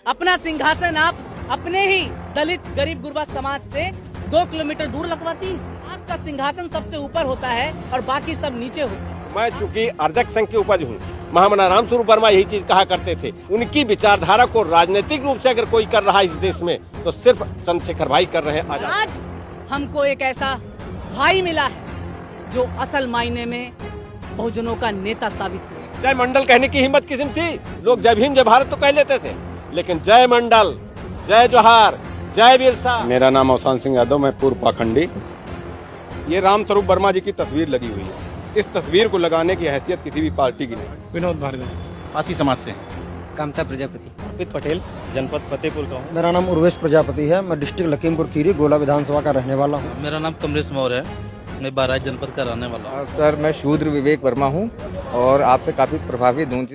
अपना सिंहासन आप अपने ही दलित गरीब गुरबा समाज से 2 किलोमीटर दूर लगवाती है। आपका सिंहासन सबसे ऊपर होता है और बाकी सब नीचे होते हैं। मैं चूंकि अर्धक संघ की उपज हूँ, महामना रामस्वरूप वर्मा यही चीज कहा करते थे। उनकी विचारधारा को राजनीतिक रूप से अगर कोई कर रहा है इस देश में तो सिर्फ चंद्रशेखर भाई कर रहे हैं। आज हमको एक ऐसा भाई मिला है जो असल मायने में बहुजनों का नेता साबित हुआ। जय मंडल कहने की हिम्मत किस्म थी। लोग जय भीम जय भारत तो कह लेते थे, लेकिन जय मंडल, जय जोहार, जय बिरसा। मेरा नाम अवसान सिंह यादव, मैं पूर्व पाखंडी। ये रामस्वरूप वर्मा जी की तस्वीर लगी हुई है। इस तस्वीर को लगाने की हैसियत किसी भी पार्टी की नहीं। विनोद भार्गव, पासी समाज से। कामता प्रजापति, अर्पित पटेल, जनपद फतेहपुर का हूँ। मेरा नाम उर्वेश प्रजापति है। मैं डिस्ट्रिक्ट लखीमपुर खीरी गोला विधानसभा का रहने वाला हूँ। मेरा नाम कमलेश मौर्य है, मैं बारात जनपद का रहने वाला हूँ। सर मैं शूद्र विवेक वर्मा हूँ और आपसे काफी प्रभावित हूँ।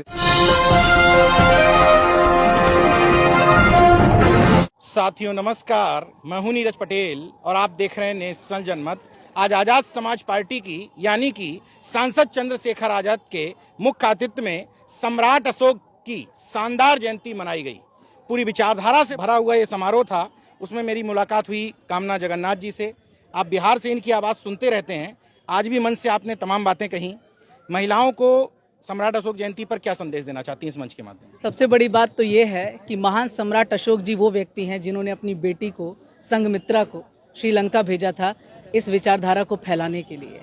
साथियों नमस्कार, मैं हूं नीरज पटेल और आप देख रहे हैं नेशनल जनमत। आज आजाद समाज पार्टी की यानी कि सांसद चंद्रशेखर आजाद के मुख्य आतिथ्य में सम्राट अशोक की शानदार जयंती मनाई गई। पूरी विचारधारा से भरा हुआ ये समारोह था। उसमें मेरी मुलाकात हुई कामना जगन्नाथ जी से। आप बिहार से इनकी आवाज़ सुनते रहते हैं। आज भी मंच से आपने तमाम बातें कहीं। महिलाओं को सम्राट अशोक जयंती पर क्या संदेश देना चाहती हैं इस मंच के माध्यम से? सबसे बड़ी बात तो ये है कि महान सम्राट अशोक जी वो व्यक्ति हैं जिन्होंने अपनी बेटी को, संघमित्रा को श्रीलंका भेजा था इस विचारधारा को फैलाने के लिए।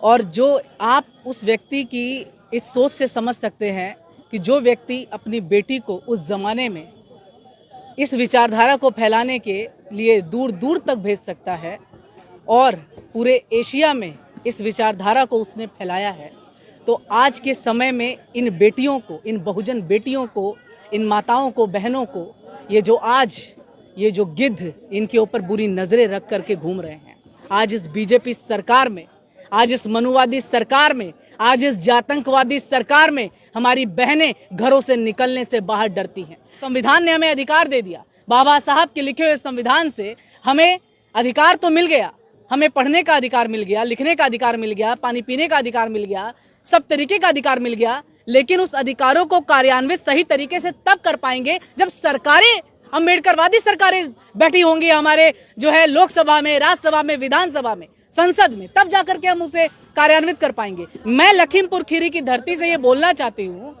और जो आप उस व्यक्ति की इस सोच से समझ सकते हैं कि जो व्यक्ति अपनी बेटी को उस जमाने में इस विचारधारा को फैलाने के लिए दूर दूर तक भेज सकता है और पूरे एशिया में इस विचारधारा को उसने फैलाया है, तो आज के समय में इन बेटियों को, इन बहुजन बेटियों को, इन माताओं को, बहनों को ये जो गिद्ध इनके ऊपर बुरी नजरें रख करके घूम रहे हैं, आज इस बीजेपी सरकार में, आज इस मनुवादी सरकार में, आज इस जातंकवादी सरकार में हमारी बहनें घरों से निकलने से बाहर डरती हैं। संविधान ने हमें अधिकार दे दिया। बाबा साहब के लिखे हुए संविधान से हमें अधिकार तो मिल गया, हमें पढ़ने का अधिकार मिल गया, लिखने का अधिकार मिल गया, पानी पीने का अधिकार मिल गया, सब तरीके का अधिकार मिल गया। लेकिन उस अधिकारों को कार्यान्वित सही तरीके से तब कर पाएंगे जब सरकारें, अम्बेडकरवादी सरकारें बैठी होंगी हमारे जो है लोकसभा में, राज्यसभा में, विधानसभा में, संसद में, तब जाकर के हम उसे कार्यान्वित कर पाएंगे। मैं लखीमपुर खीरी की धरती से ये बोलना चाहती हूँ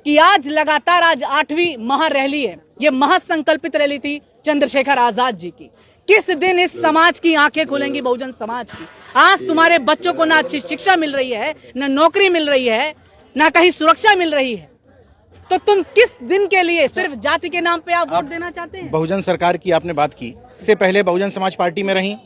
कि आज लगातार आज 8वीं महारैली है। ये महासंकल्पित रैली थी चंद्रशेखर आजाद जी की। किस दिन इस समाज की आंखें खुलेंगी, बहुजन समाज की? आज तुम्हारे बच्चों को ना अच्छी शिक्षा मिल रही है, ना नौकरी मिल रही है, ना कहीं सुरक्षा मिल रही है, तो तुम किस दिन के लिए सिर्फ जाति के नाम पे आप वोट देना चाहते हैं? बहुजन सरकार की आपने बात की, इससे पहले बहुजन समाज पार्टी में रही।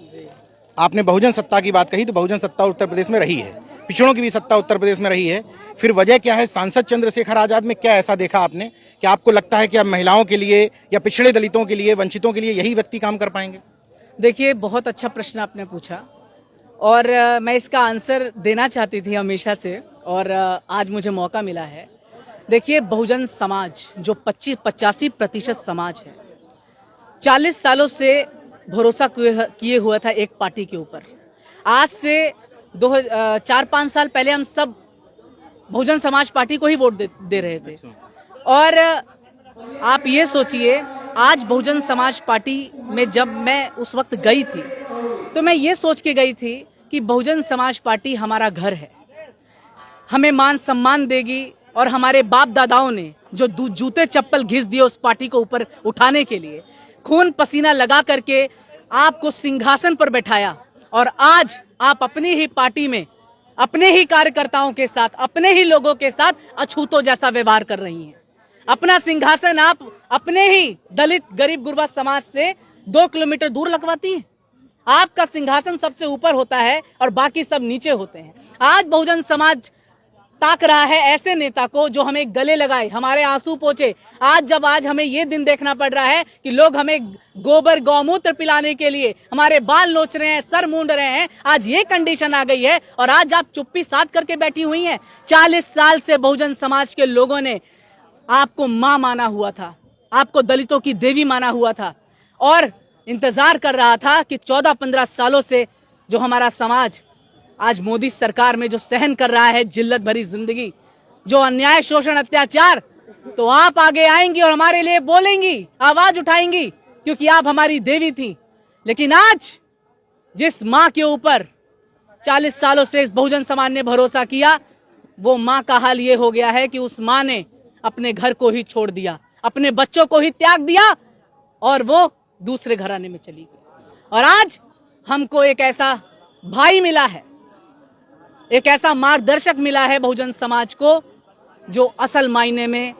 आपने बहुजन सत्ता की बात कही, तो बहुजन सत्ता उत्तर प्रदेश में रही है, पिछड़ों की भी सत्ता उत्तर प्रदेश में रही है। फिर वजह क्या है? सांसद चंद्रशेखर आजाद में क्या ऐसा देखा आपने कि आपको लगता है कि अब महिलाओं के लिए या पिछड़े दलितों के लिए, वंचितों के लिए यही व्यक्ति काम कर पाएंगे? देखिए, बहुत अच्छा प्रश्न आपने पूछा और मैं इसका आंसर देना चाहती थी हमेशा से, और आज मुझे मौका मिला है। देखिए, बहुजन समाज जो 85% समाज है, 40 सालों से भरोसा किए हुआ था एक पार्टी के ऊपर। आज से 4-5 साल पहले हम सब बहुजन समाज पार्टी को ही वोट दे रहे थे। और आप ये सोचिए, आज बहुजन समाज पार्टी में जब मैं उस वक्त गई थी तो मैं ये सोच के गई थी कि बहुजन समाज पार्टी हमारा घर है, हमें मान सम्मान देगी, और हमारे बाप दादाओं ने जो जूते चप्पल घिस दिए उस पार्टी को ऊपर उठाने के लिए, खून पसीना लगा करके आपको सिंहासन पर बैठाया, और आज आप अपनी ही पार्टी में अपने ही कार्यकर्ताओं के साथ, अपने ही लोगों के साथ अछूतों जैसा व्यवहार कर रही हैं। अपना सिंहासन आप अपने ही दलित गरीब गुरबा समाज से 2 किलोमीटर दूर लगवाती हैं। आपका सिंहासन सबसे ऊपर होता है और बाकी सब नीचे होते हैं। आज बहुजन समाज ताक रहा है ऐसे नेता को जो हमें गले लगाए, हमारे आंसू पोंछे। आज हमें ये दिन देखना पड़ रहा है कि लोग हमें गोबर गौमूत्र पिलाने के लिए हमारे बाल नोच रहे हैं, सर मूंड रहे हैं। आज ये कंडीशन आ गई है और आज आप चुप्पी साध करके बैठी हुई हैं। 40 साल से बहुजन समाज के लोगों ने आपको मां माना हुआ था, आपको दलितों की देवी माना हुआ था, और इंतजार कर रहा था कि 14-15 सालों से जो हमारा समाज आज मोदी सरकार में जो सहन कर रहा है जिल्लत भरी जिंदगी, जो अन्याय, शोषण, अत्याचार तो आप आगे आएंगी और हमारे लिए बोलेंगी, आवाज उठाएंगी, क्योंकि आप हमारी देवी थी। लेकिन आज जिस मां के ऊपर 40 सालों से इस बहुजन समाज ने भरोसा किया, वो मां का हाल ये हो गया है कि उस मां ने अपने घर को ही छोड़ दिया, अपने बच्चों को ही त्याग दिया और वो दूसरे घराने में चली गई। और आज हमको एक ऐसा भाई मिला है, एक ऐसा मार्गदर्शक मिला है बहुजन समाज को, जो असल मायने में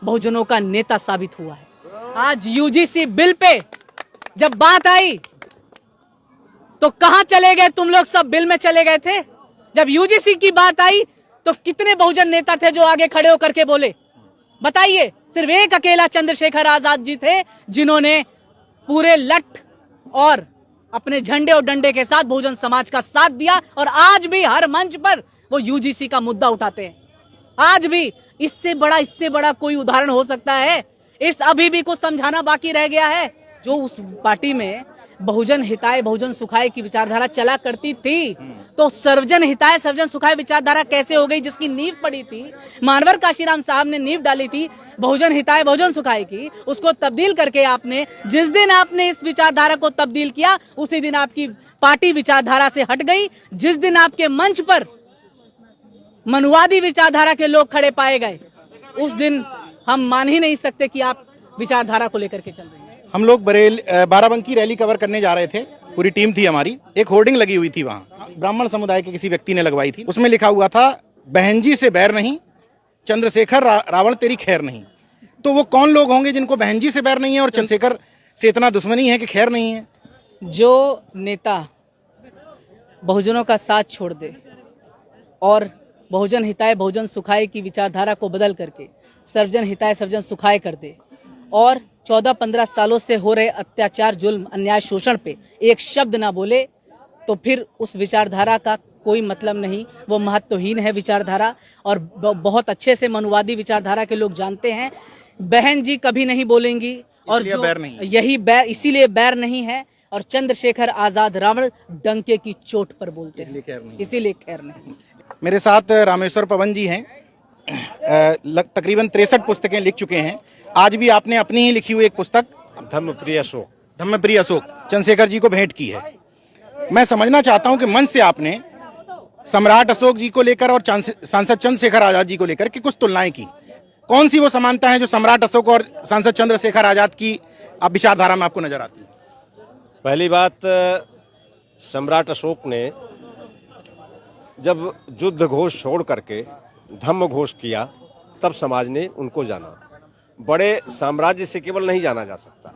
बहुजनों का नेता साबित हुआ है। आज यूजीसी बिल पे जब बात आई तो कहां चले गए तुम लोग? सब बिल में चले गए थे। जब यूजीसी की बात आई तो कितने बहुजन नेता थे जो आगे खड़े होकर के बोले? बताइए। सिर्फ एक अकेला चंद्रशेखर आजाद जी थे जिन्होंने पूरे लठ और अपने झंडे और डंडे के साथ बहुजन समाज का साथ दिया, और आज भी हर मंच पर वो यूजीसी का मुद्दा उठाते हैं। आज भी इससे बड़ा कोई उदाहरण हो सकता है? इस अभी भी कुछ समझाना बाकी रह गया है। जो उस पार्टी में बहुजन हिताय बहुजन सुखाय की विचारधारा चला करती थी, तो सर्वजन हिताय सर्वजन सुखाय विचारधारा कैसे हो गई, जिसकी नींव पड़ी थी, मानवर काशीराम साहब ने नींव डाली थी बहुजन हिताय बहुजन सुखाय की, उसको तब्दील करके आपने, जिस दिन आपने इस विचारधारा को तब्दील किया उसी दिन आपकी पार्टी विचारधारा से हट गई। जिस दिन आपके मंच पर मनुवादी विचारधारा के लोग खड़े पाए गए, उस दिन हम मान ही नहीं सकते कि आप विचारधारा को लेकर के चल रहे हैं। हम लोग बाराबंकी रैली कवर करने जा रहे थे, पूरी टीम थी हमारी। एक होर्डिंग लगी हुई थी, वहाँ ब्राह्मण समुदाय के किसी व्यक्ति ने लगवाई थी। उसमें लिखा हुआ था, बहन जी से बैर नहीं, चंद्रशेखर रावण तेरी खैर नहीं। तो वो कौन लोग होंगे जिनको बहन जी से बैर नहीं है और चंद्रशेखर से इतना दुश्मनी है कि खैर नहीं है? जो नेता बहुजनों का साथ छोड़ दे और बहुजन हिताय बहुजन सुखाय की विचारधारा को बदल करके सर्वजन हिताय सर्वजन सुखाय कर दे, और 14-15 सालों से हो रहे अत्याचार, जुल्म, अन्याय, शोषण पे एक शब्द ना बोले, तो फिर उस विचारधारा का कोई मतलब नहीं। वो महत्वहीन है विचारधारा, और बहुत अच्छे से मनुवादी विचारधारा के लोग जानते हैं। बहन जी कभी नहीं बोलेंगी, और जो बैर नहीं, यही बैर, इसीलिए बैर नहीं है। और चंद्रशेखर आजाद रावण डंके की चोट पर बोलते हैं, इसीलिए खैर नहीं। मेरे साथ रामेश्वर पवन जी हैं, तकरीबन 63 पुस्तकें लिख चुके हैं। आज भी आपने अपनी ही लिखी हुई एक पुस्तक धम्मप्रिय अशोक चंद्रशेखर जी को भेंट की है। मैं समझना चाहता हूं कि मंच से आपने सम्राट अशोक जी को लेकर और सांसद चंद्रशेखर आजाद जी को लेकर की कुछ तुलनाएं की। कौन सी वो समानता है जो सम्राट अशोक और सांसद चंद्रशेखर आजाद की आप विचारधारा में आपको नजर आती है? पहली बात, सम्राट अशोक ने जब युद्ध घोष छोड़ करके धम्म घोष किया, तब समाज ने उनको जाना। बड़े साम्राज्य से केवल नहीं जाना जा सकता,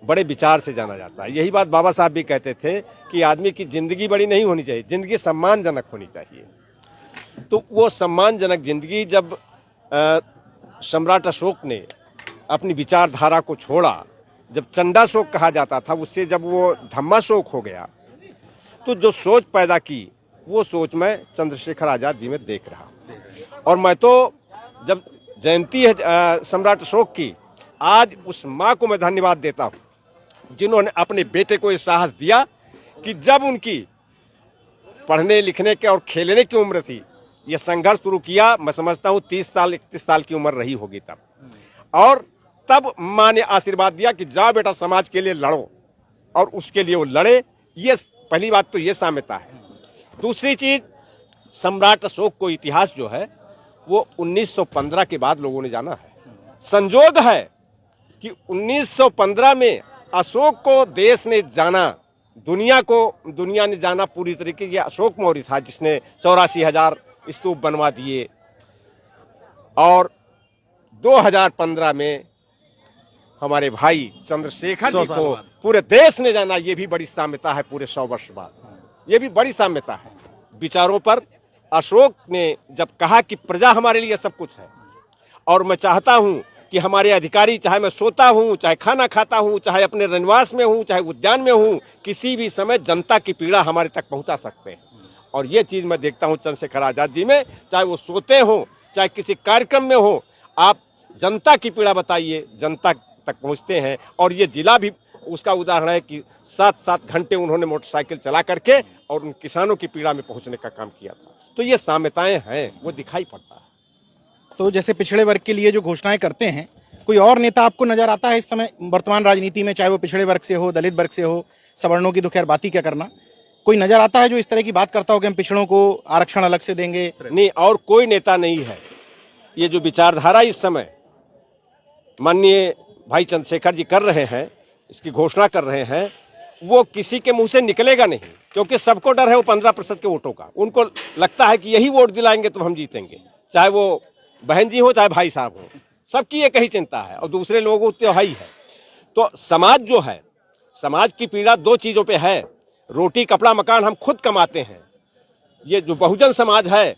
बड़े विचार से जाना जाता है। यही बात बाबा साहब भी कहते थे कि आदमी की जिंदगी बड़ी नहीं होनी चाहिए, जिंदगी सम्मानजनक होनी चाहिए। तो वो सम्मानजनक जिंदगी जब सम्राट अशोक ने अपनी विचारधारा को छोड़ा, जब चंडाशोक कहा जाता था, उससे जब वो धम्माशोक हो गया, तो जो सोच पैदा की, वो सोच मैं चंद्रशेखर आजाद जी में देख रहा। और मैं तो जब जयंती है सम्राट अशोक की, आज उस माँ को मैं धन्यवाद देता हूँ जिन्होंने अपने बेटे को ये साहस दिया कि जब उनकी पढ़ने लिखने के और खेलने की उम्र थी, ये संघर्ष शुरू किया। मैं समझता हूँ 30 साल 31 साल की उम्र रही होगी तब, और तब माँ ने आशीर्वाद दिया कि जाओ बेटा समाज के लिए लड़ो, और उसके लिए वो लड़े। ये पहली बात तो ये साम्यता है। दूसरी चीज, सम्राट अशोक को इतिहास जो है वो 1915 के बाद लोगों ने जाना है। संजोग है कि 1915 में अशोक को देश ने जाना, दुनिया ने जाना पूरी तरीके से। अशोक मौर्य था जिसने 84,000 स्तूप बनवा दिए, और 2015 में हमारे भाई चंद्रशेखर जी को पूरे देश ने जाना। ये भी बड़ी साम्यता है, पूरे 100 वर्ष बाद ये भी बड़ी साम्यता है विचारों पर। अशोक ने जब कहा कि प्रजा हमारे लिए सब कुछ है, और मैं चाहता हूं कि हमारे अधिकारी, चाहे मैं सोता हूं, चाहे खाना खाता हूं, चाहे अपने रनवास में हूं, चाहे उद्यान में हूं, किसी भी समय जनता की पीड़ा हमारे तक पहुंचा सकते हैं। और ये चीज मैं देखता हूं चंद्रशेखर आजाद जी में, चाहे वो सोते हो, चाहे किसी कार्यक्रम में हो, आप जनता की पीड़ा बताइए, जनता तक पहुंचते हैं। और ये जिला भी उसका उदाहरण है कि 7-7 घंटे उन्होंने मोटरसाइकिल चला करके और उन किसानों की पीड़ा में पहुंचने का काम किया था। तो ये साम्यताएं हैं, वो दिखाई पड़ता है। तो जैसे पिछड़े वर्ग के लिए जो घोषणाएं करते हैं, कोई और नेता आपको नजर आता है इस समय वर्तमान राजनीति में, चाहे वो पिछड़े वर्ग से हो, दलित वर्ग से हो, सवर्णों की तो खैर बात ही क्या करना, कोई नजर आता है जो इस तरह की बात करता हो कि हम पिछड़ों को आरक्षण अलग से देंगे? नहीं, और कोई नेता नहीं है। ये जो विचारधारा इस समय माननीय भाई चंद्रशेखर जी कर रहे हैं, इसकी घोषणा कर रहे हैं, वो किसी के मुंह से निकलेगा नहीं, क्योंकि सबको डर है वो 15% के वोटों का। उनको लगता है कि यही वोट दिलाएंगे तो हम जीतेंगे, चाहे वो बहन जी हो चाहे भाई साहब हो, सबकी एक ही चिंता है और दूसरे लोगों तो है ही है। तो समाज जो है, समाज की पीड़ा दो चीजों पे है, रोटी कपड़ा मकान हम खुद कमाते हैं। ये जो बहुजन समाज है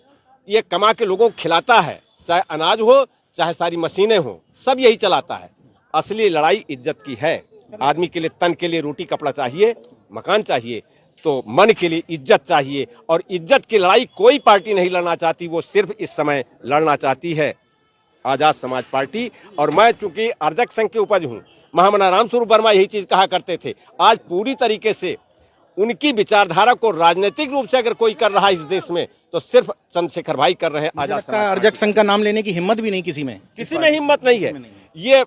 ये कमा के लोगों को खिलाता है, चाहे अनाज हो चाहे सारी मशीनें हो, सब यही चलाता है। असली लड़ाई इज्जत की है। आदमी के लिए तन के लिए रोटी कपड़ा चाहिए, मकान चाहिए, तो मन के लिए इज्जत चाहिए। और इज्जत की लड़ाई कोई पार्टी नहीं लड़ना चाहती, वो सिर्फ इस समय लड़ना चाहती है आजाद समाज पार्टी। और मैं चूंकि अर्जक संघ के उपज हूं, महामना रामस्वरूप वर्मा यही चीज कहा करते थे। आज पूरी तरीके से उनकी विचारधारा को राजनीतिक रूप से अगर कोई कर रहा है इस देश में तो सिर्फ चंद्रशेखर भाई कर रहे हैं। आजाद समाज अर्जक संघ का नाम लेने की हिम्मत भी नहीं किसी में हिम्मत नहीं है। ये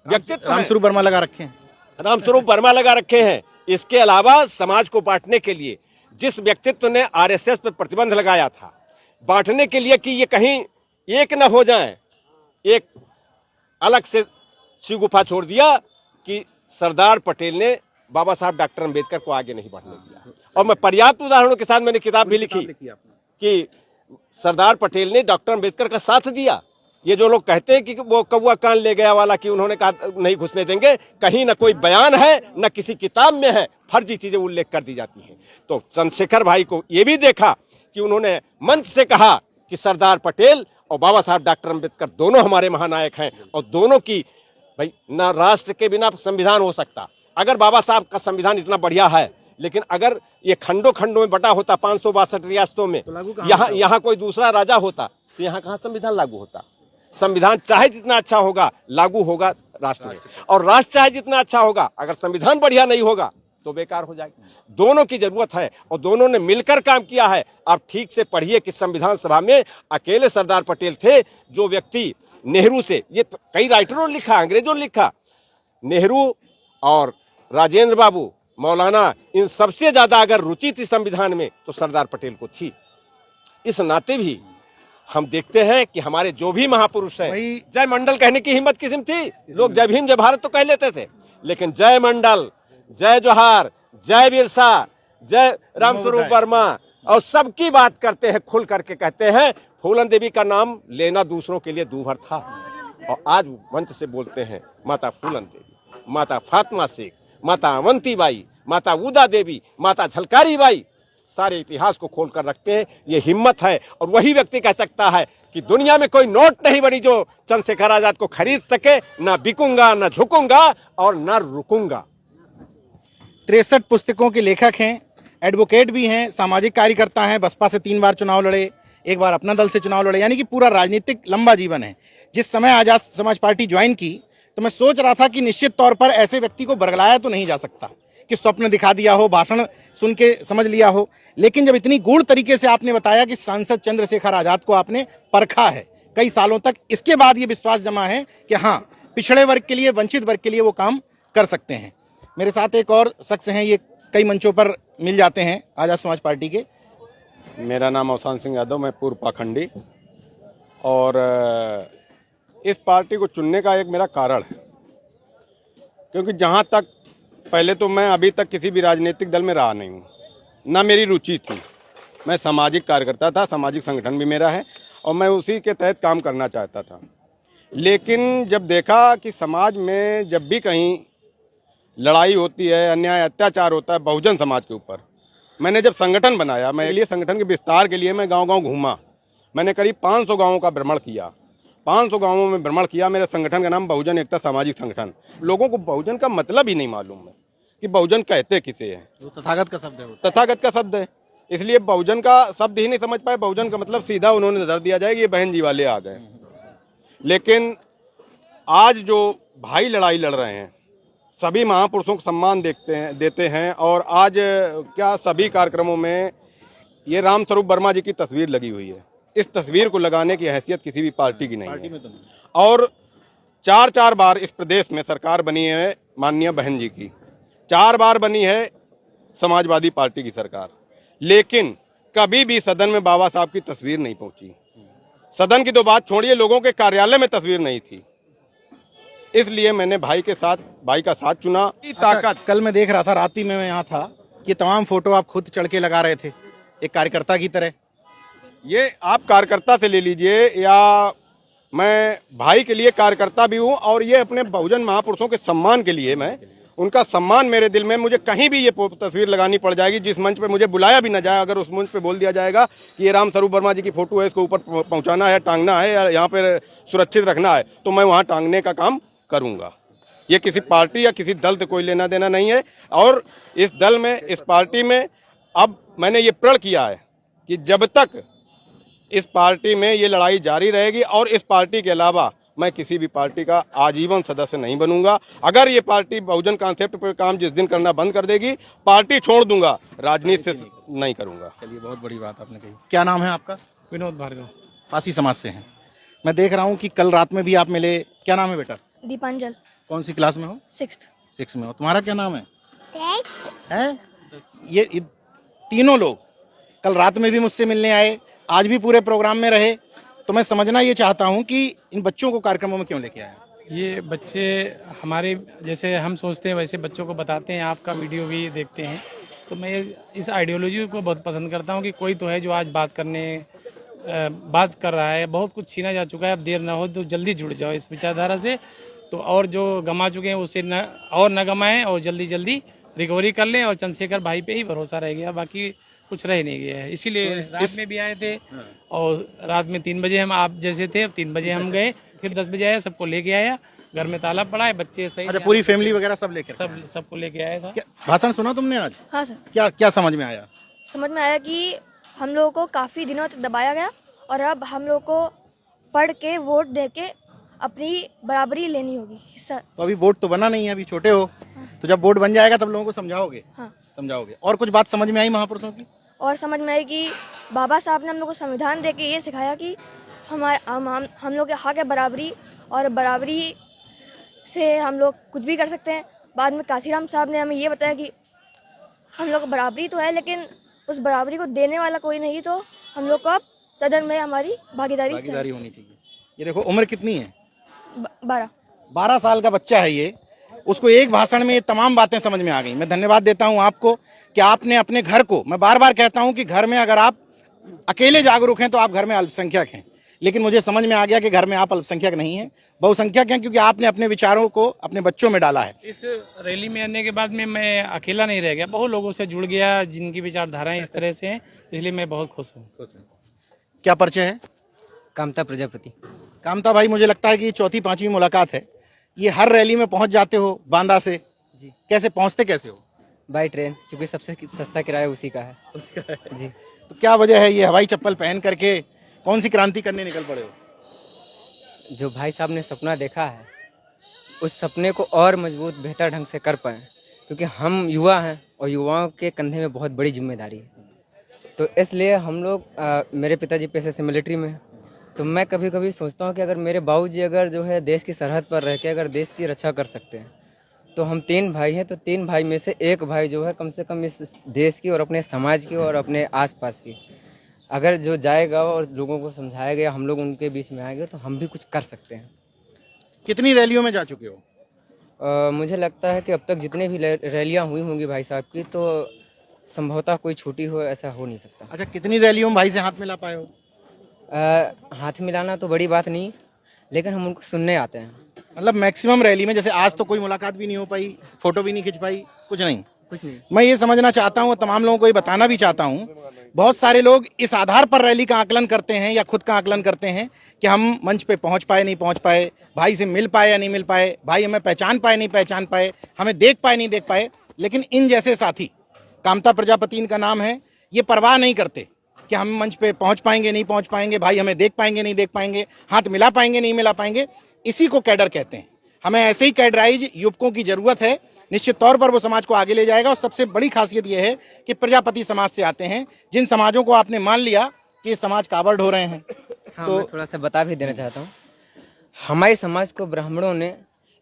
व्यक्तित्व रामस्वरूप वर्मा लगा रखे हैं, रामस्वरूप वर्मा लगा रखे हैं। इसके अलावा समाज को बांटने के लिए जिस व्यक्तित्व ने आरएसएस पर प्रतिबंध लगाया था, बांटने के लिए कि ये कहीं एक न हो जाए, एक अलग से शिव गुफा छोड़ दिया कि सरदार पटेल ने बाबा साहब डॉक्टर अंबेडकर को आगे नहीं बढ़ने दिया। और मैं पर्याप्त उदाहरणों के साथ मैंने किताब भी लिखी कि सरदार पटेल ने डॉक्टर अंबेडकर का साथ दिया। ये जो लोग कहते हैं कि वो कौवा कान ले गया वाला कि उन्होंने कहा नहीं घुसने देंगे, कहीं ना कोई बयान है न किसी किताब में है, फर्जी चीजें उल्लेख कर दी जाती हैं। तो चंद्रशेखर भाई को ये भी देखा कि उन्होंने मंच से कहा कि सरदार पटेल और बाबा साहब डॉक्टर अंबेडकर दोनों हमारे महानायक हैं और दोनों की भाई ना राष्ट्र के बिना संविधान हो सकता। अगर बाबा साहब का संविधान इतना बढ़िया है, लेकिन अगर ये खंडों खंडों में बटा होता 562 रियासतों में, यहाँ कोई दूसरा राजा होता तो यहाँ कहाँ संविधान लागू होता? संविधान चाहे जितना अच्छा होगा लागू होगा राष्ट्र में, और राष्ट्र चाहे जितना अच्छा होगा, अगर संविधान बढ़िया नहीं होगा तो बेकार हो जाएगा। दोनों की जरूरत है और दोनों ने मिलकर काम किया है। आप ठीक से पढ़िए कि संविधान सभा में अकेले सरदार पटेल थे जो व्यक्ति नेहरू से, ये तो कई राइटरों ने लिखा, अंग्रेजों ने लिखा, नेहरू और राजेंद्र बाबू, मौलाना, इन सबसे ज्यादा अगर रुचि थी संविधान में तो सरदार पटेल को थी। इस नाते भी हम देखते हैं कि हमारे जो भी महापुरुष हैं, जय मंडल कहने की हिम्मत किस्म थी। लोग जय भीम जय भारत तो कह लेते थे, लेकिन जय मंडल, जय जोहार, जय बिरसा, जय रामस्वरूप वर्मा और सबकी बात करते हैं, खुल करके कहते हैं। फूलन देवी का नाम लेना दूसरों के लिए दूभर था और आज मंच से बोलते हैं माता फूलन देवी, माता फातिमा शेख, माता अवंती बाई, माता उदा देवी, माता झलकारी बाई, सारे इतिहास को खोल कर रखते हैं। ये हिम्मत है और वही व्यक्ति कह सकता है कि दुनिया में कोई नोट नहीं बनी जो चंद्रशेखर आजाद को खरीद सके। ना बिकूंगा, ना झुकूंगा और ना रुकूंगा। 63 पुस्तकों के लेखक हैं, एडवोकेट भी हैं, सामाजिक कार्यकर्ता हैं, बसपा से 3 बार चुनाव लड़े, एक बार अपना दल से चुनाव लड़े, यानी कि पूरा राजनीतिक लंबा जीवन है। जिस समय आजाद समाज पार्टी ज्वाइन की तो मैं सोच रहा था कि निश्चित तौर पर ऐसे व्यक्ति को बरगलाया तो नहीं जा सकता कि स्वप्न दिखा दिया हो, भाषण सुन के समझ लिया हो, लेकिन जब इतनी गूढ़ तरीके से आपने बताया कि सांसद चंद्रशेखर आजाद को आपने परखा है कई सालों तक, इसके बाद ये विश्वास जमा है कि हाँ, पिछड़े वर्ग के लिए, वंचित वर्ग के लिए वो काम कर सकते हैं। मेरे साथ एक और शख्स हैं, ये कई मंचों पर मिल जाते हैं आजाद समाज पार्टी के। मेरा नाम अवसान सिंह यादव, मैं पूर्व पाखंडी, और इस पार्टी को चुनने का एक मेरा कारण है, क्योंकि जहाँ तक पहले तो मैं अभी तक किसी भी राजनीतिक दल में रहा नहीं हूँ, ना मेरी रुचि थी। मैं सामाजिक कार्यकर्ता था, सामाजिक संगठन भी मेरा है और मैं उसी के तहत काम करना चाहता था। लेकिन जब देखा कि समाज में जब भी कहीं लड़ाई होती है, अन्याय अत्याचार होता है बहुजन समाज के ऊपर, मैंने जब संगठन बनाया, मैं लिए संगठन के विस्तार के लिए मैं गांव-गांव घूमा। मैंने करीब 500 गांवों का भ्रमण किया, 500 गांवों में भ्रमण किया। मेरे संगठन का नाम बहुजन एकता सामाजिक संगठन। लोगों को बहुजन का मतलब ही नहीं मालूम है कि बहुजन कहते किसे है। तथागत का शब्द है, तथागत का शब्द है, इसलिए बहुजन का शब्द ही नहीं समझ पाए। बहुजन का मतलब सीधा उन्होंने धर दिया जाए कि ये बहन जी वाले आ गए। लेकिन आज जो भाई लड़ाई लड़ रहे हैं, सभी महापुरुषों को सम्मान देते हैं और आज क्या सभी कार्यक्रमों में ये रामस्वरूप वर्मा जी की तस्वीर लगी हुई है। इस तस्वीर को लगाने की हैसियत किसी भी पार्टी की नहीं पार्टी है। में तो नहीं। और 4 बार इस प्रदेश में सरकार बनी है माननीय बहन जी की, 4 बार बनी है समाजवादी पार्टी की सरकार, लेकिन कभी भी सदन में बाबा साहब की तस्वीर नहीं पहुंची। सदन की तो बात छोड़िए, लोगों के कार्यालय में तस्वीर नहीं थी। इसलिए मैंने भाई का साथ चुना। ताकत कल मैं देख रहा था, रात ही में मैं यहाँ था, ये तमाम फोटो आप खुद चढ़ के लगा रहे थे एक कार्यकर्ता की तरह। ये आप कार्यकर्ता से ले लीजिए या मैं भाई के लिए कार्यकर्ता भी हूं, और ये अपने बहुजन महापुरुषों के सम्मान के लिए, मैं उनका सम्मान मेरे दिल में, मुझे कहीं भी ये तस्वीर लगानी पड़ जाएगी, जिस मंच पे मुझे बुलाया भी ना जाए, अगर उस मंच पे बोल दिया जाएगा कि ये राम स्वरूप वर्मा जी की फोटो है, इसको ऊपर पहुंचाना है, टांगना है या यहाँ पे सुरक्षित रखना है, तो मैं वहाँ टांगने का काम करूँगा। ये किसी पार्टी या किसी दल से कोई लेना देना नहीं है। और इस दल में, इस पार्टी में अब मैंने ये प्रण किया है कि जब तक इस पार्टी में ये लड़ाई जारी रहेगी और इस पार्टी के अलावा मैं किसी भी पार्टी का आजीवन सदस्य नहीं बनूंगा। अगर ये पार्टी बहुजन कॉन्सेप्ट पर काम जिस दिन करना बंद कर देगी, पार्टी छोड़ दूंगा, राजनीति से नहीं करूंगा। चलिए, बहुत बड़ी बात आपने कही। क्या नाम है आपका? विनोद भार्गव। पासी समाज से हैं। मैं देख रहा हूँ कि कल रात में भी आप मिले। क्या नाम है बेटा? दीपांजल। कौन सी क्लास में हो? 6th में हो। तुम्हारा क्या नाम है? ये तीनों लोग कल रात में भी मुझसे मिलने आए, आज भी पूरे प्रोग्राम में रहे। तो मैं समझना ये चाहता हूँ कि इन बच्चों को कार्यक्रमों में क्यों लेके आए? ये बच्चे हमारे जैसे हम सोचते हैं वैसे बच्चों को बताते हैं, आपका वीडियो भी देखते हैं, तो मैं इस आइडियोलॉजी को बहुत पसंद करता हूँ कि कोई तो है जो आज बात कर रहा है। बहुत कुछ छीना जा चुका है, अब देर ना हो तो जल्दी जुड़ जाओ इस विचारधारा से, तो और जो गमा चुके हैं उसे न गमाएं और जल्दी जल्दी रिकवरी कर लें। और चंद्रशेखर भाई पे ही भरोसा रह गया, बाकी कुछ रह नहीं गया है। इसीलिए रात में भी आए थे, और रात में 3 बजे हम आप जैसे थे, 3 बजे हम गए, फिर 10 बजे आया, सबको लेके आया, घर में ताला पड़ा है, बच्चे सही। अच्छा, पूरी फैमिली वगैरह सब लेके? सबको लेके आया था। भाषण सुना तुमने आज? हाँ सर। क्या समझ में आया? समझ में आया कि हम लोगों को काफ़ी दिनों तक दबाया गया और अब हम लोग को पढ़ के वोट दे के अपनी बराबरी लेनी होगी, हिस्सा। तो अभी वोट तो बना नहीं है, अभी छोटे हो। तो जब वोट बन जाएगा तब लोगों को समझाओगे? हाँ, समझाओगे। और कुछ बात समझ में आई महापुरुषों की? और समझ में आई कि बाबा साहब ने हम लोग को संविधान दे के ये सिखाया कि हम लोग के हक है बराबरी, और बराबरी से हम लोग कुछ भी कर सकते हैं। बाद में काशीराम साहब ने हमें ये बताया कि हम लोग को बराबरी तो है, लेकिन उस बराबरी को देने वाला कोई नहीं, तो हम लोग को अब सदन में हमारी भागीदारी होनी चाहिए। ये देखो, उम्र कितनी है? 12 साल का बच्चा है ये। उसको एक भाषण में ये तमाम बातें समझ में आ गई। मैं धन्यवाद देता हूं आपको कि आपने अपने घर को, मैं बार बार कहता हूं कि घर में अगर आप अकेले जागरूक हैं तो आप घर में अल्पसंख्यक हैं, लेकिन मुझे समझ में आ गया कि घर में आप अल्पसंख्यक नहीं हैं, बहुसंख्यक हैं, क्योंकि आपने अपने विचारों को अपने बच्चों में डाला है। इस रैली में आने के बाद में मैं अकेला नहीं रह गया, बहुत लोगों से जुड़ गया जिनकी विचारधाराएं इस तरह से हैं, इसलिए मैं बहुत खुश हूँ। क्या परिचय है? कामता प्रजापति। कामता भाई, मुझे लगता है कि 4-5वीं मुलाकात है। ये हर रैली में पहुंच जाते हो बांदा से जी। कैसे पहुंचते कैसे हो? बाई ट्रेन, क्योंकि सबसे सस्ता किराया उसी का है। जी। तो क्या वजह है, ये हवाई चप्पल पहन करके कौन सी क्रांति करने निकल पड़े हो? जो भाई साहब ने सपना देखा है, उस सपने को और मजबूत बेहतर ढंग से कर पाएँ, क्योंकि हम युवा हैं और युवाओं के कंधे में बहुत बड़ी जिम्मेदारी है। तो इसलिए हम लोग, मेरे पिताजी पेशे से मिलिट्री में, तो मैं कभी कभी सोचता हूँ कि अगर मेरे बाबूजी अगर जो है देश की सरहद पर रह के अगर देश की रक्षा कर सकते हैं, तो हम 3 भाई हैं, तो 3 भाई में से एक भाई जो है कम से कम इस देश की और अपने समाज की और अपने आसपास की अगर जो जाएगा और लोगों को समझाएगा, हम लोग उनके बीच में आएंगे, तो हम भी कुछ कर सकते हैं। कितनी रैलियों में जा चुके हो? मुझे लगता है कि अब तक जितने भी रैलियाँ हुई होंगी भाई साहब की, तो संभवतः कोई छूटी हो ऐसा हो नहीं सकता। अच्छा, कितनी रैलियों में भाई से हाथ मिला पाए हो? हाथ मिलाना तो बड़ी बात नहीं, लेकिन हम उनको सुनने आते हैं। मतलब मैक्सिमम रैली में, जैसे आज तो कोई मुलाकात भी नहीं हो पाई, फोटो भी नहीं खिंच पाई, कुछ नहीं? कुछ नहीं। मैं ये समझना चाहता हूँ, तमाम लोगों को ये बताना भी चाहता हूँ, बहुत सारे लोग इस आधार पर रैली का आकलन करते हैं या खुद का आकलन करते हैं कि हम मंच पे पहुंच पाए नहीं पहुंच पाए, भाई से मिल पाए या नहीं मिल पाए, भाई हमें पहचान पाए नहीं पहचान पाए, हमें देख पाए नहीं देख पाए। लेकिन इन जैसे साथी, कामता प्रजापति इनका नाम है, ये परवाह नहीं करते कि हम मंच पे पहुंच पाएंगे नहीं पहुंच पाएंगे, भाई हमें देख पाएंगे नहीं देख पाएंगे, हाथ मिला पाएंगे नहीं मिला पाएंगे। इसी को कैडर कहते हैं। हमें ऐसे ही कैडराइज युवकों की जरूरत है। निश्चित तौर पर वो समाज को आगे ले जाएगा। और सबसे बड़ी खासियत यह है कि प्रजापति समाज से आते हैं। जिन समाजों को आपने मान लिया कि समाज काबड़ हो रहे हैं। हाँ, तो मैं थोड़ा सा बता भी देना चाहता हूँ। हमारे समाज को ब्राह्मणों ने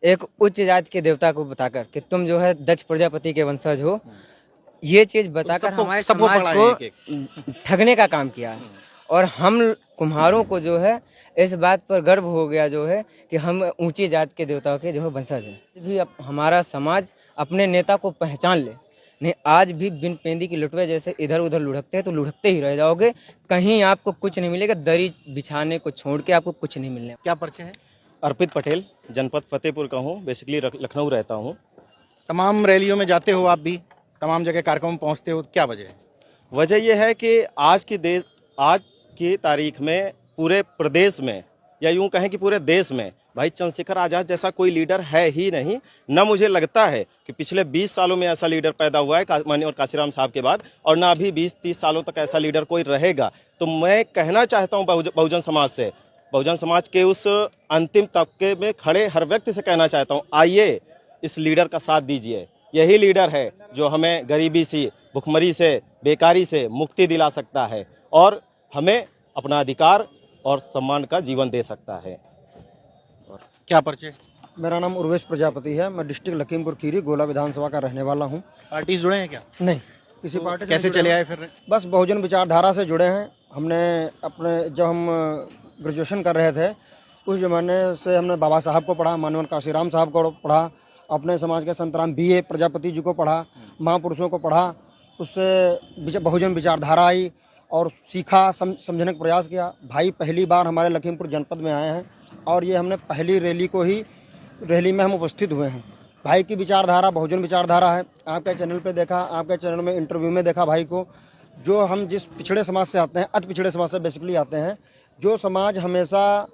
एक उच्च जाति के देवता को बताकर कि तुम जो है दक्ष प्रजापति के वंशज हो, ये चीज बताकर हमारे सबको समाज पढ़ाए को एक-एक। ठगने का काम किया है। और हम कुम्हारों को जो है इस बात पर गर्व हो गया जो है कि हम ऊंची जाति के देवताओं के जो है वंशज हैं। भी हमारा समाज अपने नेता को पहचान ले, नहीं आज भी बिन पेंदी की लुटवे जैसे इधर उधर लुढ़कते हैं तो लुढ़कते ही रह जाओगे, कहीं आपको कुछ नहीं मिलेगा। दरी बिछाने को छोड़ के आपको कुछ नहीं मिलने। क्या परिचय है? अर्पित पटेल, जनपद फतेहपुर का हूँ, बेसिकली लखनऊ रहता हूँ। तमाम रैलियों में जाते हो आप भी, तमाम जगह कार्यक्रम में पहुंचते हो, क्या वजह है? वजह यह है कि आज की तारीख में पूरे प्रदेश में या यूं कहें कि पूरे देश में भाई चंद्रशेखर आजाद जैसा कोई लीडर है ही नहीं। न मुझे लगता है कि पिछले 20 सालों में ऐसा लीडर पैदा हुआ है माननीय और काशीराम साहब के बाद, और ना अभी 20-30 सालों तक ऐसा लीडर कोई रहेगा। तो मैं कहना चाहता हूं बहुजन समाज से, बहुजन समाज के उस अंतिम तबके में खड़े हर व्यक्ति से कहना चाहता हूं, आइए इस लीडर का साथ दीजिए। यही लीडर है जो हमें गरीबी से, भुखमरी से, बेकारी से मुक्ति दिला सकता है और हमें अपना अधिकार और सम्मान का जीवन दे सकता है। क्या परिचय? मेरा नाम उर्वेश प्रजापति है। मैं डिस्ट्रिक्ट लखीमपुर खीरी गोला विधानसभा का रहने वाला हूँ। पार्टी जुड़े हैं क्या? नहीं, किसी पार्टी से कैसे नहीं जुड़े चले हैं। आए फिर? बस बहुजन विचारधारा से जुड़े हैं। हमने अपने जब हम ग्रेजुएशन कर रहे थे उस जमाने से हमने बाबा साहब को पढ़ा, माननीय काशीराम साहब को पढ़ा, अपने समाज के संतराम BA प्रजापति जी को पढ़ा, महापुरुषों को पढ़ा। उससे बहुजन विचारधारा आई और सीखा, समझने का प्रयास किया। भाई पहली बार हमारे लखीमपुर जनपद में आए हैं और ये हमने पहली रैली में हम उपस्थित हुए हैं। भाई की विचारधारा बहुजन विचारधारा है। आपके चैनल पे देखा, आपके चैनल में इंटरव्यू में देखा भाई को। जो हम जिस पिछड़े समाज से आते हैं, अति पिछड़े समाज से बेसिकली आते हैं, जो समाज हमेशा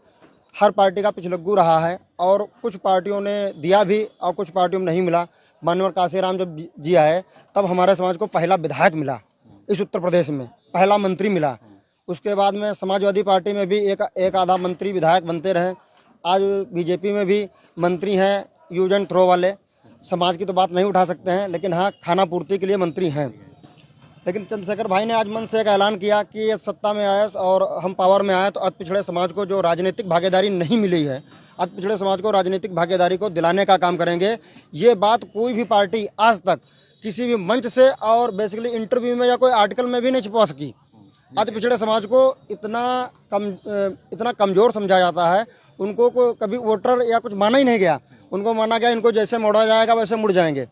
हर पार्टी का पिछलग्गू रहा है और कुछ पार्टियों ने दिया भी और कुछ पार्टियों में नहीं मिला। माननीय काशीराम जब जी आए तब हमारे समाज को पहला विधायक मिला इस उत्तर प्रदेश में, पहला मंत्री मिला। उसके बाद में समाजवादी पार्टी में भी एक आधा मंत्री विधायक बनते रहे। आज बीजेपी में भी मंत्री हैं यूज एंड थ्रो वाले। समाज की तो बात नहीं उठा सकते हैं, लेकिन हाँ खाना पूर्ति के लिए मंत्री हैं। लेकिन चंद्रशेखर भाई ने आज मन से एक ऐलान किया कि ये सत्ता में आए और हम पावर में आए तो अति पिछड़े समाज को जो राजनीतिक भागीदारी नहीं मिली है, अति पिछड़े समाज को राजनीतिक भागीदारी को दिलाने का काम करेंगे। ये बात कोई भी पार्टी आज तक किसी भी मंच से और बेसिकली इंटरव्यू में या कोई आर्टिकल में भी नहीं छुपा सकी। अति पिछड़े समाज को इतना कमज़ोर समझा जाता है, उनको को कभी वोटर या कुछ माना ही नहीं गया। उनको माना गया इनको जैसे मोड़ा जाएगा वैसे मुड़ जाएंगे।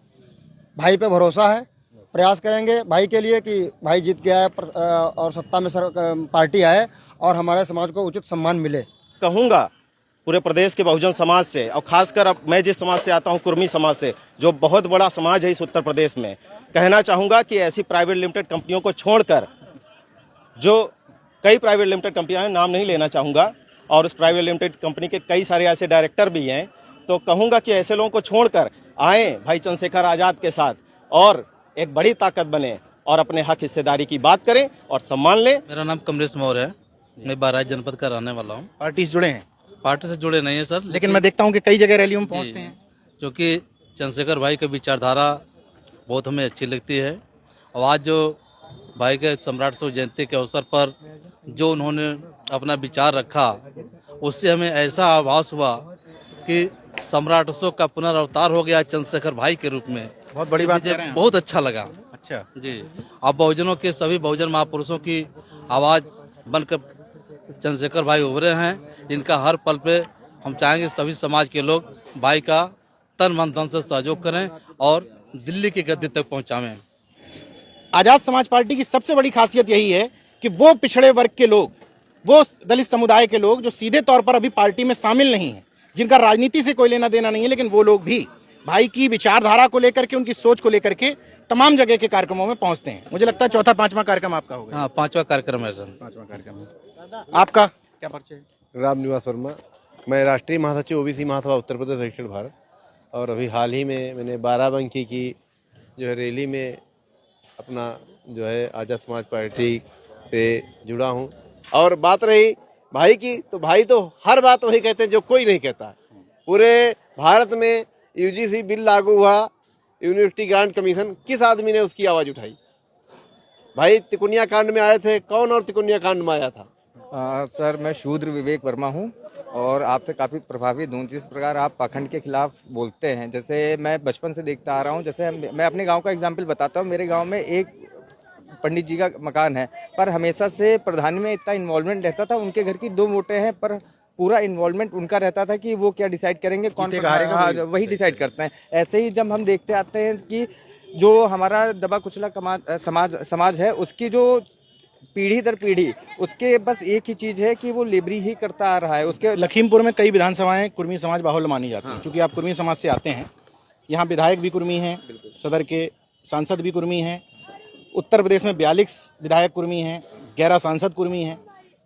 भाई पे भरोसा है, प्रयास करेंगे भाई के लिए कि भाई जीत के आए और सत्ता में पार्टी आए और हमारे समाज को उचित सम्मान मिले। कहूँगा पूरे प्रदेश के बहुजन समाज से, और खासकर अब मैं जिस समाज से आता हूँ कुर्मी समाज से, जो बहुत बड़ा समाज है इस उत्तर प्रदेश में, कहना चाहूँगा कि ऐसी प्राइवेट लिमिटेड कंपनियों को छोड़कर, जो कई प्राइवेट लिमिटेड कंपनियां हैं, नाम नहीं लेना चाहूँगा, और उस प्राइवेट लिमिटेड कंपनी के कई सारे ऐसे डायरेक्टर भी हैं, तो कहूँगा कि ऐसे लोगों को छोड़कर आए भाई चंद्रशेखर आज़ाद के साथ और एक बड़ी ताकत बने और अपने हक हिस्सेदारी की बात करें और सम्मान लें। मेरा नाम कमलेश मौर्य है, मैं बहराइच जनपद का रहने वाला हूँ। पार्टी से जुड़े हैं? पार्टी से जुड़े नहीं है सर, लेकिन मैं देखता हूँ कि कई जगह रैलियों में पहुँचते हैं। क्योंकि चंद्रशेखर भाई की विचारधारा बहुत हमें अच्छी लगती है। और आज जो भाई के सम्राट अशोक जयंती के अवसर पर जो उन्होंने अपना विचार रखा, उससे हमें ऐसा आभास हुआ कि सम्राट अशोक का पुनर्अवतार हो गया चंद्रशेखर भाई के रूप में। बहुत बड़ी बात कह रहे हैं। बहुत अच्छा लगा। अच्छा जी, अब बहुजनों के सभी बहुजन महापुरुषों की आवाज बनकर चंद्रशेखर भाई उभरे हैं, जिनका हर पल पे हम चाहेंगे सभी समाज के लोग भाई का तन मन धन से सहयोग करें और दिल्ली की गद्दी तक पहुंचावें। आजाद समाज पार्टी की सबसे बड़ी खासियत यही है कि वो पिछड़े वर्ग के लोग, वो दलित समुदाय के लोग जो सीधे तौर पर अभी पार्टी में शामिल नहीं है, जिनका राजनीति से कोई लेना देना नहीं है, लेकिन वो लोग भी भाई की विचारधारा को लेकर के, उनकी सोच को लेकर के तमाम जगह के कार्यक्रमों में पहुंचते हैं। मुझे लगता है चौथा पांचवा कार्यक्रम आपका होगा। हाँ, 5वां कार्यक्रम है सर। 5वां कार्यक्रम है आपका। क्या परिचय? राम निवास वर्मा, मैं राष्ट्रीय महासचिव ओबीसी महासभा उत्तर प्रदेश दक्षिण भारत, और अभी हाल ही में मैंने बाराबंकी की जो है रैली में अपना जो है आजाद समाज पार्टी से जुड़ा हूँ। और बात रही भाई की, तो भाई तो हर बात वही कहते हैं जो कोई नहीं कहता। पूरे भारत में यूजीसी बिल लागू हुआ, यूनिवर्सिटी ग्रांट कमीशन, किस आदमी ने उसकी आवाज़ उठाई? भाई तिकुनिया कांड में आए थे, कौन और तिकुनिया कांड में आया था? सर मैं शूद्र विवेक वर्मा हूँ और आपसे काफ़ी प्रभावित हूँ। जिस प्रकार आप पाखंड के खिलाफ बोलते हैं, जैसे मैं बचपन से देखता आ रहा हूँ। जैसे मैं अपने गांव का एग्जाम्पल बताता हूँ। मेरे गांव में एक पंडित जी का मकान है, पर हमेशा से प्रधान में इतना इन्वॉल्वमेंट रहता था। उनके घर की 2 वोटें हैं, पर पूरा इन्वॉल्वमेंट उनका रहता था कि वो क्या डिसाइड करेंगे, कौन वही डिसाइड करते हैं। ऐसे ही जब हम देखते आते हैं कि जो हमारा दबा कुचला समाज है, उसकी जो पीढ़ी दर पीढ़ी उसके बस एक ही चीज है कि वो लेबरी ही करता आ रहा है। उसके लखीमपुर में कई विधानसभाएं कुर्मी समाज बाहुल्य मानी जाती हैं। क्योंकि आप कुर्मी समाज से आते हैं, यहाँ विधायक भी कुर्मी हैं, सदर के सांसद भी कुर्मी हैं, उत्तर प्रदेश में 42 विधायक कुर्मी हैं, 11 सांसद कुर्मी हैं।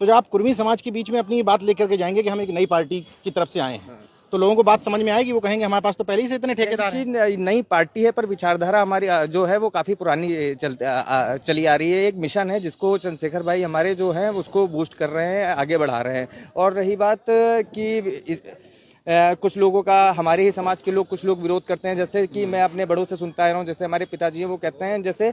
तो जब आप कुर्मी समाज के बीच में अपनी बात लेकर के जाएंगे कि हम एक नई पार्टी की तरफ से आए हैं, तो लोगों को बात समझ में आएगी। वो कहेंगे हमारे पास तो पहले ही से इतने ठेकेदार हैं। नई पार्टी है, पर विचारधारा हमारी जो है वो काफी पुरानी चली आ रही है। एक मिशन है जिसको चंद्रशेखर भाई हमारे जो हैं उसको बूस्ट कर रहे हैं, आगे बढ़ा रहे हैं। और रही बात कि कुछ लोगों का, हमारे ही समाज के लोग, कुछ लोग विरोध करते हैं। जैसे कि मैं अपने बड़ों से सुनता आ रहा हूँ, जैसे हमारे पिताजी हैं, वो कहते हैं जैसे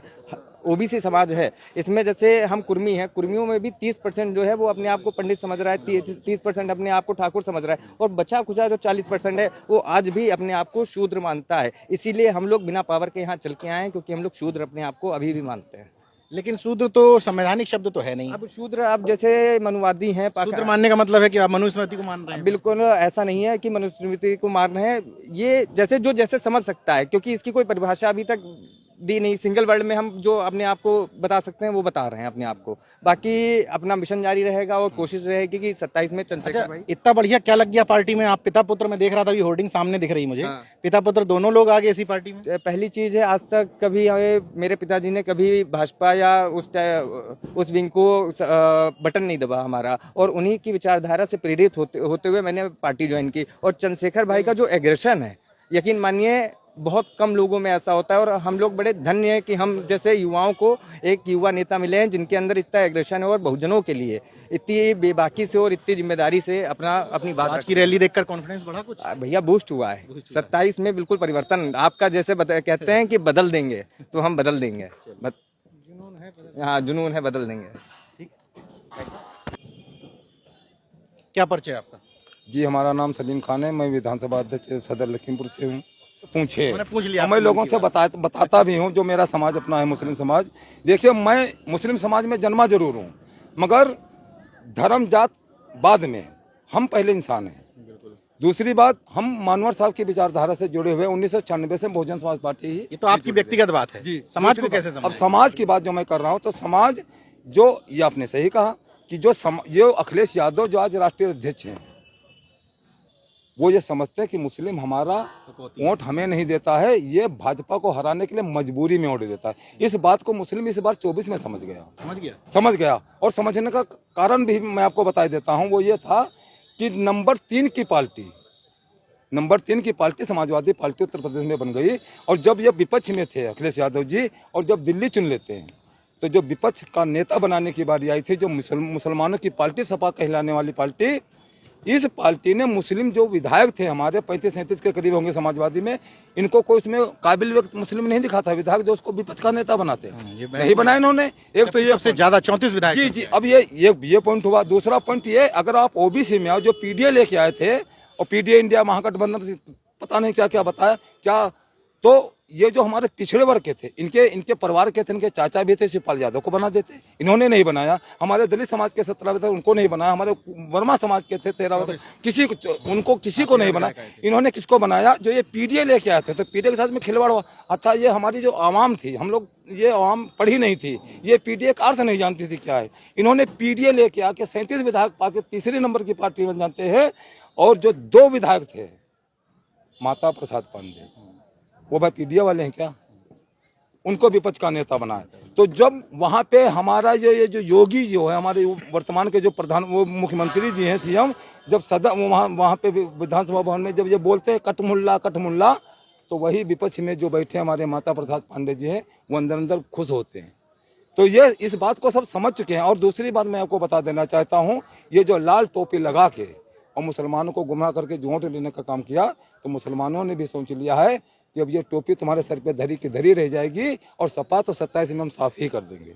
ओबीसी समाज है, इसमें जैसे हम कुर्मी हैं, कुर्मियों में भी 30% जो है वो अपने आप को पंडित समझ रहा है, 30% अपने आप को ठाकुर समझ रहा है, और बचा खुचा जो 40% है वो आज भी अपने आप को शूद्र मानता है। इसीलिए हम लोग बिना पावर के यहाँ चल के आए हैं, क्योंकि हम लोग शूद्र अपने आप को अभी भी मानते हैं। लेकिन शूद्र तो संवैधानिक शब्द तो है नहीं। अब शूद्र, आप जैसे मनुवादी हैं, शूद्र मानने का मतलब है कि आप मनुस्मृति को मान रहे हैं? बिल्कुल ऐसा नहीं है कि मनुस्मृति को मान रहे हैं। ये जैसे समझ सकता है, क्योंकि इसकी कोई परिभाषा अभी तक दी नहीं। सिंगल वर्ड में हम जो अपने आप को बता सकते हैं वो बता रहे हैं अपने आप को। बाकी अपना मिशन जारी रहेगा और कोशिश रहेगी कि 27 में चंद्रशेखर भाई। इतना बढ़िया क्या लग गया पार्टी में? आप पिता पुत्र में देख रहा था, अभी होर्डिंग सामने दिख रही मुझे। पिता पुत्र दोनों लोग आ गए इसी पार्टी में। पहली चीज है, आज तक कभी मेरे पिताजी ने कभी भाजपा या उस विंग को बटन नहीं दबा हमारा, और उन्हीं की विचारधारा से प्रेरित होते हुए मैंने पार्टी ज्वाइन की। और चंद्रशेखर भाई का जो एग्रेशन है, यकीन मानिए बहुत कम लोगों में ऐसा होता है। और हम लोग बड़े धन्य हैं कि हम जैसे युवाओं को एक युवा नेता मिले हैं जिनके अंदर इतना एग्रेशन है और बहुजनों के लिए इतनी बेबाकी से और इतनी जिम्मेदारी से अपनी बात। आज की रैली देखकर कॉन्फिडेंस बढ़ा कुछ? भैया बूस्ट हुआ है। 27 में बिल्कुल परिवर्तन। आपका जैसे कहते हैं कि बदल देंगे, तो हम बदल देंगे। हाँ, जुनून है, बदल देंगे। ठीक। क्या परिचय आपका? जी, हमारा नाम सलीम खान है। मैं विधानसभा अध्यक्ष सदर लखीमपुर से हूँ। पूछ लिया। मैं लोगों से बताता भी हूँ, जो मेरा समाज अपना है मुस्लिम समाज। देखिए, मैं मुस्लिम समाज में जन्मा जरूर हूँ, मगर धर्म जात बाद में, हम पहले इंसान हैं। दूसरी बात, हम मानवर साहब की विचारधारा से जुड़े हुए 1996 से बहुजन समाज पार्टी ही। ये तो आपकी व्यक्तिगत बात है जी। समाज को कैसे समझें? अब समाज की बात जो मैं कर रहा हूँ, तो समाज जो, ये आपने सही कहा कि जो अखिलेश यादव जो आज राष्ट्रीय अध्यक्ष हैं, वो ये समझते हैं कि मुस्लिम हमारा वोट हमें नहीं देता है, ये भाजपा को हराने के लिए मजबूरी में वोट देता है। इस बात को मुस्लिम इस बार 24 में समझ गया। और समझने का कारण भी मैं आपको बता देता हूँ। वो ये था कि नंबर 3 की पार्टी समाजवादी पार्टी उत्तर प्रदेश में बन गई। और जब ये विपक्ष में थे अखिलेश यादव जी, और जब दिल्ली चुन लेते हैं, तो जो विपक्ष का नेता बनाने की बारी आई थी, जो मुसलमानों की पार्टी, सपा कहलाने वाली पार्टी, इस पार्टी ने मुस्लिम जो विधायक थे हमारे 35-37 के करीब होंगे समाजवादी में, इनको कोई उसमें काबिल व्यक्ति मुस्लिम नहीं दिखा था विधायक, जो उसको विपक्ष का नेता बनाते नहीं बनाया इन्होंने। एक तो ये सबसे ज्यादा 34 विधायक। जी जी। अब ये पॉइंट हुआ। दूसरा पॉइंट ये, अगर आप ओबीसी में आओ, जो पीडीए लेके आए थे, और पीडीए इंडिया महागठबंधन से पता नहीं क्या क्या बताया क्या, तो ये जो हमारे पिछड़े वर्ग के थे, इनके परिवार के थे, इनके चाचा भी थे, शिवपाल यादव को बना देते, इन्होंने नहीं बनाया। हमारे दलित समाज के 17 विधायक, उनको नहीं बनाया। हमारे वर्मा समाज के थे 13 विधायक, किसी को नहीं बनाया। इन्होंने किसको बनाया? जो ये पीडीए लेके आए थे, तो पीडीए के साथ में खिलवाड़ हुआ। अच्छा, ये हमारी जो आवाम थी, हम लोग, ये आवाम पढ़ी नहीं थी, ये पीडीए का अर्थ नहीं जानती थी क्या है। इन्होंने पीडीए लेके आके 37 विधायक पाके तीसरे नंबर की पार्टी बन जाते हैं। और जो 2 विधायक थे, माता प्रसाद पांडे, वो भाई पीडीए वाले हैं क्या? उनको विपक्ष का नेता बनाए। तो जब वहाँ पे हमारा ये जो योगी जो है, हमारे वर्तमान के जो प्रधान, वो मुख्यमंत्री जी हैं, सीएम, जब सदन वहाँ पे विधानसभा भवन में जब ये बोलते हैं कटमुल्ला, तो वही विपक्ष में जो बैठे हमारे माता प्रसाद पांडे जी हैं, वो अंदर अंदर खुश होते हैं। तो ये इस बात को सब समझ चुके हैं। और दूसरी बात मैं आपको बता देना चाहता हूँ, ये जो लाल टोपी लगा के और मुसलमानों को गुमराह करके वोट लेने का काम किया, तो मुसलमानों ने भी सोच लिया है कि अब ये टोपी तुम्हारे सर पे धरी की धरी रह जाएगी, और सपा तो 27 में हम साफ ही कर देंगे।